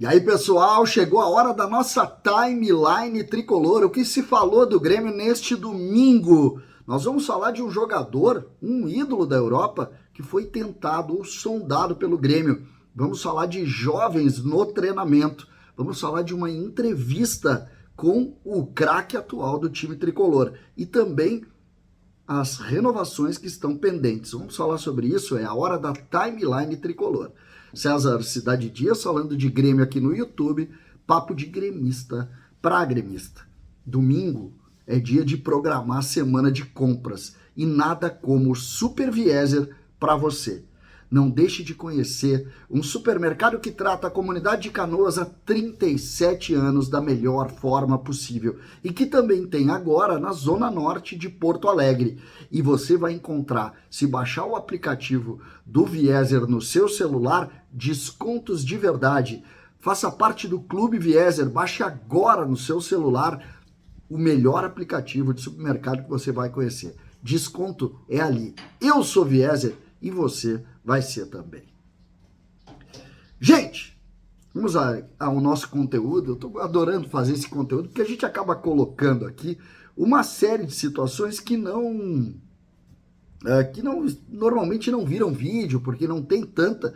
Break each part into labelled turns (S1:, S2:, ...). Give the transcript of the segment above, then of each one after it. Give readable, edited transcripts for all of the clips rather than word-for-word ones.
S1: E aí, pessoal, chegou a hora da nossa timeline tricolor. O que se falou do Grêmio neste domingo? Nós vamos falar de um jogador, um ídolo da Europa, que foi tentado ou sondado pelo Grêmio. Vamos falar de jovens no treinamento. Vamos falar de uma entrevista com o craque atual do time tricolor. E também as renovações que estão pendentes. Vamos falar sobre isso, é a hora da timeline tricolor. César Cidade Dias falando de Grêmio aqui no YouTube, papo de gremista para gremista. Domingo é dia de programar a semana de compras e nada como o Super Vieser para você. Não deixe de conhecer um supermercado que trata a comunidade de Canoas há 37 anos da melhor forma possível e que também tem agora na Zona Norte de Porto Alegre. E você vai encontrar, se baixar o aplicativo do Vieser no seu celular, descontos de verdade. Faça parte do Clube Vieser, baixe agora no seu celular o melhor aplicativo de supermercado que você vai conhecer. Desconto é ali. Eu sou Vieser e você vai ser também. Gente, vamos ao nosso conteúdo. Eu estou adorando fazer esse conteúdo porque a gente acaba colocando aqui uma série de situações que normalmente não viram vídeo, porque não tem tanta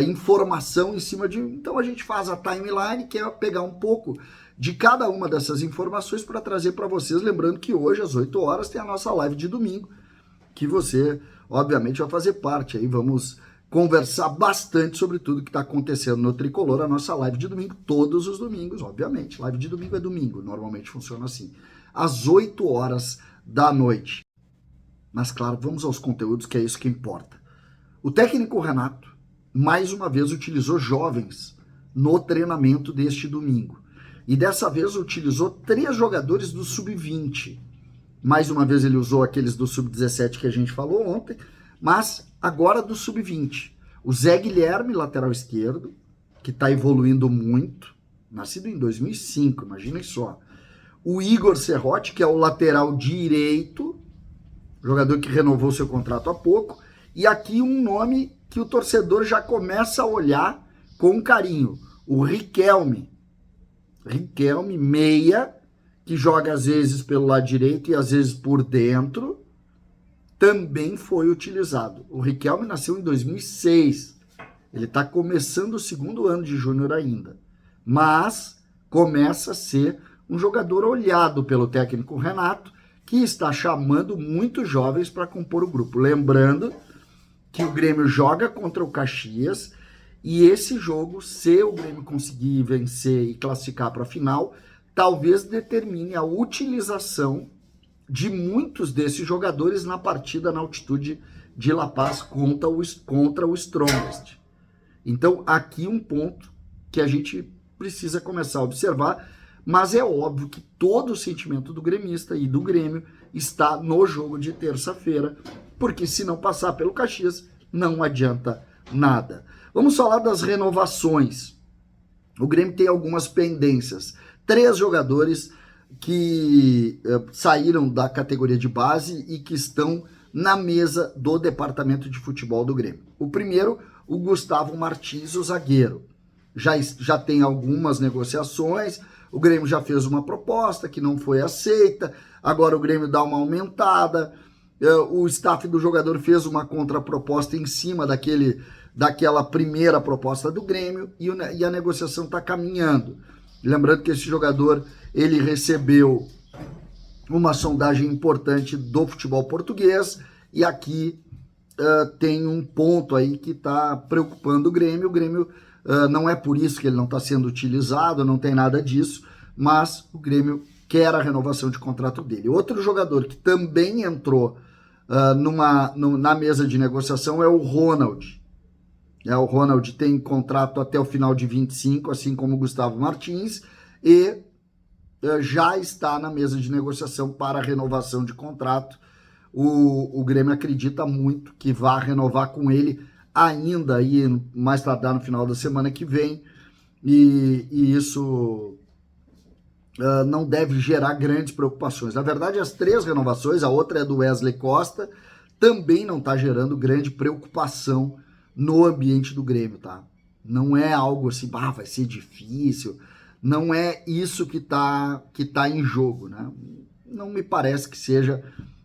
S1: informação em cima de... Então a gente faz a timeline, que é pegar um pouco de cada uma dessas informações para trazer para vocês. Lembrando que hoje, às 8 horas, tem a nossa live de domingo, que você, obviamente, vai fazer parte. Aí vamos conversar bastante sobre tudo que está acontecendo no Tricolor, a nossa live de domingo, todos os domingos, obviamente. Live de domingo é domingo, normalmente funciona assim, às 8 horas da noite. Mas, claro, vamos aos conteúdos, que é isso que importa. O técnico Renato, mais uma vez, utilizou jovens no treinamento deste domingo. E dessa vez utilizou 3 jogadores do Sub-20. Mais uma vez ele usou aqueles do Sub-17 que a gente falou ontem, mas agora do Sub-20. O Zé Guilherme, lateral esquerdo, que está evoluindo muito, nascido em 2005, imaginem só. O Igor Serrote, que é o lateral direito, jogador que renovou seu contrato há pouco. E aqui um nome que o torcedor já começa a olhar com carinho, o Riquelme. Riquelme, meia, que joga às vezes pelo lado direito e às vezes por dentro, também foi utilizado. O Riquelme nasceu em 2006, ele está começando o 2º ano de júnior ainda, mas começa a ser um jogador olhado pelo técnico Renato, que está chamando muitos jovens para compor o grupo. Lembrando que o Grêmio joga contra o Caxias, e esse jogo, se o Grêmio conseguir vencer e classificar para a final, talvez determine a utilização de muitos desses jogadores na partida na altitude de La Paz contra o Strongest. Então, aqui um ponto que a gente precisa começar a observar, mas é óbvio que todo o sentimento do gremista e do Grêmio está no jogo de terça-feira, porque se não passar pelo Caxias, não adianta nada. Vamos falar das renovações. O Grêmio tem algumas pendências. 3 jogadores que saíram da categoria de base e que estão na mesa do departamento de futebol do Grêmio. O primeiro, o Gustavo Martins, o zagueiro. Já tem algumas negociações, o Grêmio já fez uma proposta que não foi aceita, agora o Grêmio dá uma aumentada, o staff do jogador fez uma contraproposta em cima daquela primeira proposta do Grêmio e a negociação está caminhando. Lembrando que esse jogador, ele recebeu uma sondagem importante do futebol português e aqui tem um ponto aí que está preocupando o Grêmio. O Grêmio, não é por isso que ele não está sendo utilizado, não tem nada disso, mas o Grêmio quer a renovação de contrato dele. Outro jogador que também entrou na mesa de negociação é o Ronald. O Ronald tem contrato até o final de 25, assim como o Gustavo Martins, e já está na mesa de negociação para renovação de contrato. O Grêmio acredita muito que vai renovar com ele ainda aí, mais tardar no final da semana que vem, e isso não deve gerar grandes preocupações. Na verdade, as 3 renovações, a outra é do Wesley Costa, também não está gerando grande preocupação no ambiente do Grêmio, tá? Não é algo assim, vai ser difícil. Não é isso que tá em jogo, né? Não me parece que seja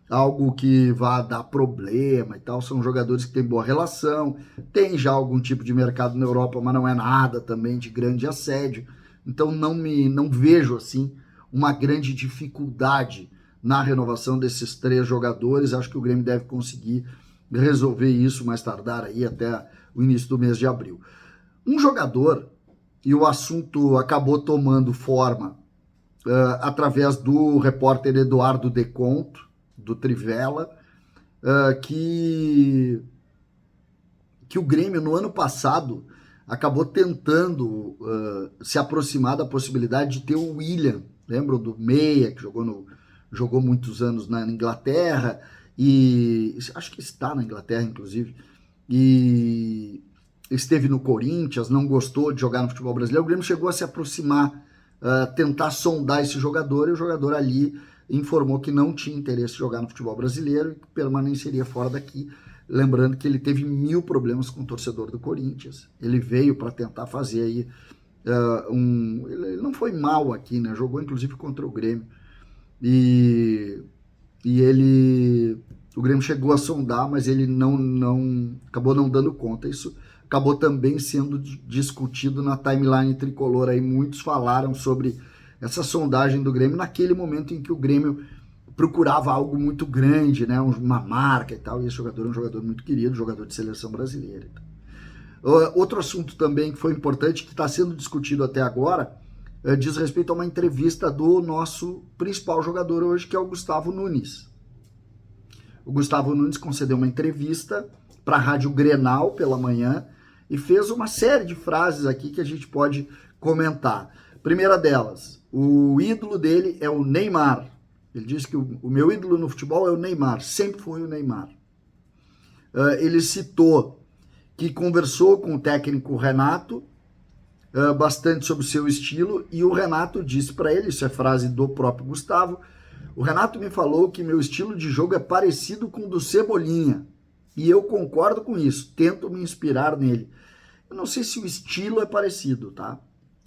S1: algo que vá dar problema e tal. São jogadores que têm boa relação, tem já algum tipo de mercado na Europa, mas não é nada também de grande assédio. Então não vejo assim uma grande dificuldade na renovação desses 3 jogadores. Acho que o Grêmio deve conseguir resolver isso mais tardar aí até o início do mês de abril. Um jogador, e o assunto acabou tomando forma através do repórter Eduardo Deconto, do Trivela, que o Grêmio, no ano passado, acabou tentando se aproximar da possibilidade de ter o William, lembram do meia, que jogou muitos anos na Inglaterra, e acho que está na Inglaterra, inclusive, e esteve no Corinthians, não gostou de jogar no futebol brasileiro. O Grêmio chegou a se aproximar, tentar sondar esse jogador, e o jogador ali informou que não tinha interesse em jogar no futebol brasileiro e que permaneceria fora daqui. Lembrando que ele teve 1000 problemas com o torcedor do Corinthians. Ele veio para tentar fazer aí ele não foi mal aqui, né? Jogou inclusive contra o Grêmio. E o Grêmio chegou a sondar, mas ele acabou não dando conta. Isso acabou também sendo discutido na timeline tricolor. Aí muitos falaram sobre essa sondagem do Grêmio naquele momento em que o Grêmio procurava algo muito grande, né, uma marca e tal, e esse jogador é um jogador muito querido, jogador de seleção brasileira. Outro assunto também que foi importante, que está sendo discutido até agora, diz respeito a uma entrevista do nosso principal jogador hoje, que é o Gustavo Nunes. O Gustavo Nunes concedeu uma entrevista para a Rádio Grenal pela manhã e fez uma série de frases aqui que a gente pode comentar. Primeira delas, o ídolo dele é o Neymar. Ele disse que o meu ídolo no futebol é o Neymar, sempre foi o Neymar. Ele citou que conversou com o técnico Renato bastante sobre o seu estilo, e o Renato disse para ele, isso é frase do próprio Gustavo, o Renato me falou que meu estilo de jogo é parecido com o do Cebolinha, e eu concordo com isso, tento me inspirar nele. Eu não sei se o estilo é parecido, tá?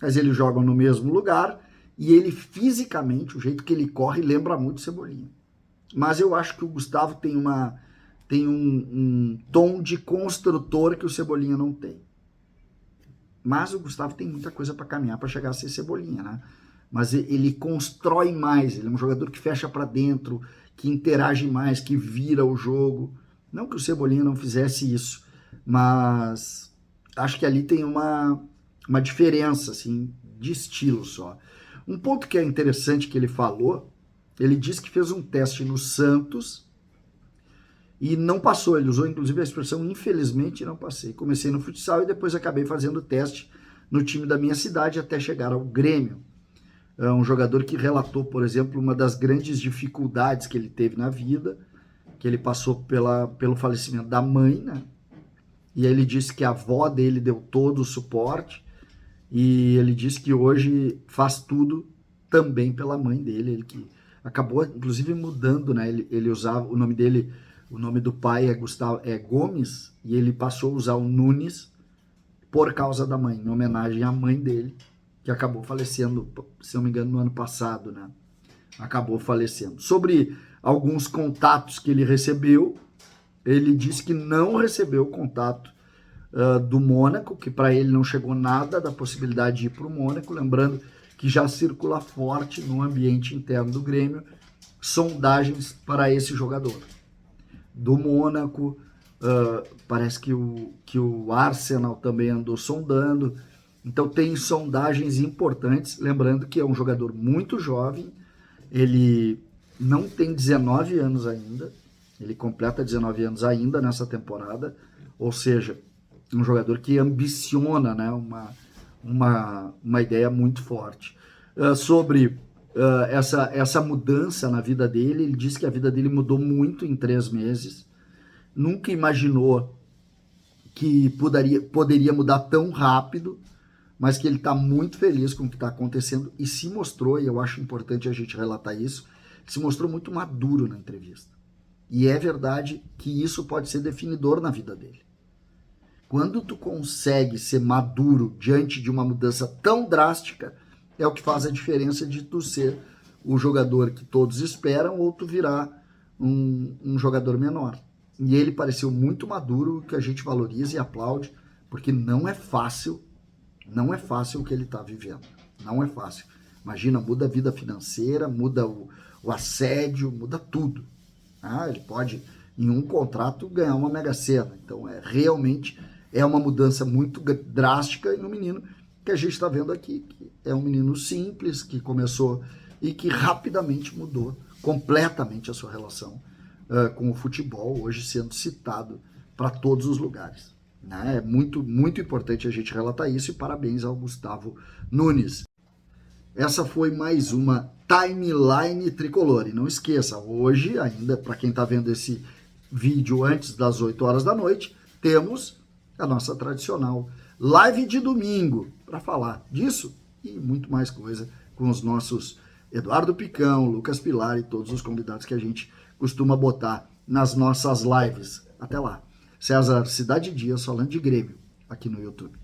S1: Mas eles jogam no mesmo lugar, e ele fisicamente, o jeito que ele corre, lembra muito Cebolinha. Mas eu acho que o Gustavo tem um tom de construtor que o Cebolinha não tem. Mas o Gustavo tem muita coisa para caminhar para chegar a ser Cebolinha, né? Mas ele constrói mais, ele é um jogador que fecha para dentro, que interage mais, que vira o jogo. Não que o Cebolinha não fizesse isso, mas acho que ali tem uma diferença assim, de estilo só. Um ponto que é interessante que ele falou, ele disse que fez um teste no Santos e não passou. Ele usou inclusive a expressão infelizmente não passei. Comecei no futsal e depois acabei fazendo teste no time da minha cidade até chegar ao Grêmio. É um jogador que relatou, por exemplo, uma das grandes dificuldades que ele teve na vida, que ele passou pelo falecimento da mãe, né? E aí ele disse que a avó dele deu todo o suporte, e ele disse que hoje faz tudo também pela mãe dele, ele que acabou inclusive mudando, né? Ele usava o nome dele, o nome do pai é Gomes, e ele passou a usar o Nunes por causa da mãe, em homenagem à mãe dele, que acabou falecendo, se não me engano, no ano passado, né? Acabou falecendo. Sobre alguns contatos que ele recebeu, ele disse que não recebeu contato do Mônaco, que para ele não chegou nada da possibilidade de ir para o Mônaco, lembrando que já circula forte no ambiente interno do Grêmio sondagens para esse jogador. Do Mônaco, parece que o Arsenal também andou sondando, então tem sondagens importantes, lembrando que é um jogador muito jovem, ele não tem 19 anos ainda, ele completa 19 anos ainda nessa temporada, ou seja, um jogador que ambiciona, né, uma ideia muito forte. Sobre essa mudança na vida dele, ele disse que a vida dele mudou muito em 3 meses, nunca imaginou que poderia mudar tão rápido, mas que ele está muito feliz com o que está acontecendo e se mostrou, e eu acho importante a gente relatar isso, se mostrou muito maduro na entrevista. E é verdade que isso pode ser definidor na vida dele. Quando tu consegue ser maduro diante de uma mudança tão drástica, é o que faz a diferença de tu ser o jogador que todos esperam ou tu virar um jogador menor. E ele pareceu muito maduro, que a gente valoriza e aplaude, porque não é fácil o que ele está vivendo. Não é fácil. Imagina, muda a vida financeira, muda o assédio, muda tudo. Ele pode, em um contrato, ganhar uma mega sena. Então, realmente é uma mudança muito drástica e no menino que a gente está vendo aqui, que é um menino simples, que começou e que rapidamente mudou completamente a sua relação com o futebol, hoje sendo citado para todos os lugares. É muito, muito importante a gente relatar isso e parabéns ao Gustavo Nunes. Essa foi mais uma Timeline Tricolor. E não esqueça, hoje, ainda para quem está vendo esse vídeo antes das 8 horas da noite, temos a nossa tradicional live de domingo para falar disso e muito mais coisa com os nossos Eduardo Picão, Lucas Pilar e todos os convidados que a gente costuma botar nas nossas lives. Até lá. César Cidade Dias falando de Grêmio aqui no YouTube.